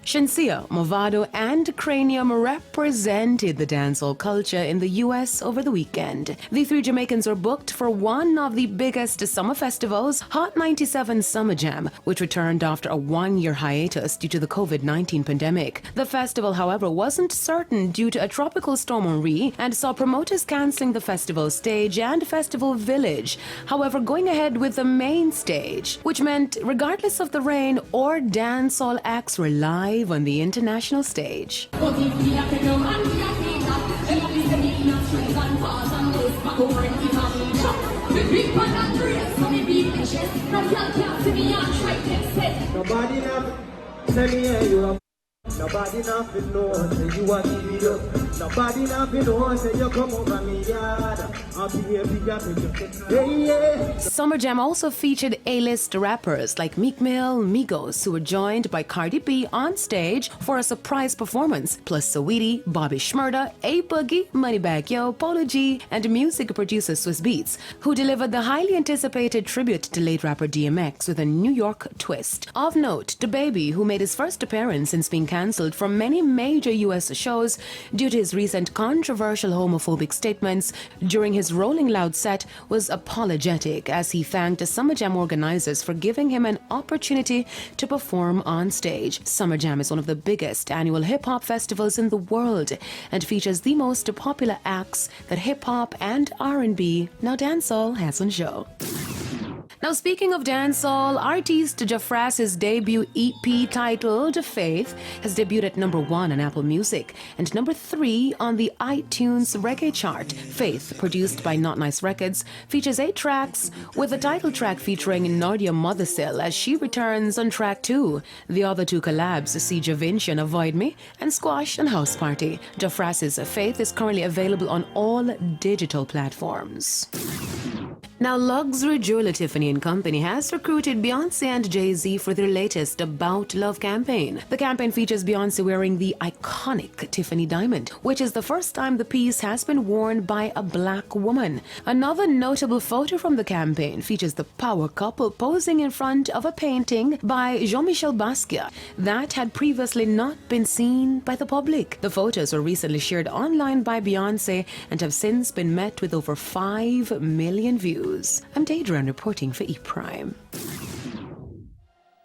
Shensia, Movado, and Cranium represented the dancehall culture in the US over the weekend. The three Jamaicans were booked for one of the biggest summer festivals, Hot 97 Summer Jam, which returned after a one-year hiatus due to the COVID-19 pandemic. The festival, however, wasn't certain due to a tropical storm Henri and saw promoters cancelling the festival stage and festival village. However, going ahead with the main stage, which meant regardless of the rain or dancehall acts were live on the international stage. Nobody now tell me you are. Nobody nothing knows say you are idiot. Nobody nothing knows say you come over me yard. I'll be a big yeah. Summer Jam also featured A-list rappers like Meek Mill, Migos, who were joined by Cardi B on stage for a surprise performance, plus Saweetie, Bobby Shmurda, A-Boogie, Moneybagg Yo, Polo G, and music producer Swiss Beats, who delivered the highly anticipated tribute to late rapper DMX with a New York twist. Of note, DaBaby, who made his first appearance since being cancelled from many major US shows due to his recent controversial homophobic statements during his Rolling Loud set, was apologetic as he thanked Summer Jam organizers for giving him an opportunity to perform on stage. Summer Jam is one of the biggest annual hip-hop festivals in the world and features the most popular acts that hip-hop and R&B, now dancehall, has on show. Now, speaking of dancehall, artist Jafras's debut EP titled Faith has debuted at number 1 on Apple Music and number 3 on the iTunes Reggae chart. Faith, produced by Not Nice Records, features 8 tracks, with the title track featuring Nordia Mothersill as she returns on track 2. The other 2 collabs see Javinci and Avoid Me and Squash and House Party. Jafras's Faith is currently available on all digital platforms. Now, luxury jeweler Tiffany & Company has recruited Beyoncé and Jay-Z for their latest About Love campaign. The campaign features Beyoncé wearing the iconic Tiffany diamond, which is the first time the piece has been worn by a black woman. Another notable photo from the campaign features the power couple posing in front of a painting by Jean-Michel Basquiat that had previously not been seen by the public. The photos were recently shared online by Beyoncé and have since been met with over 5 million views. I'm Daedra reporting for ePrime.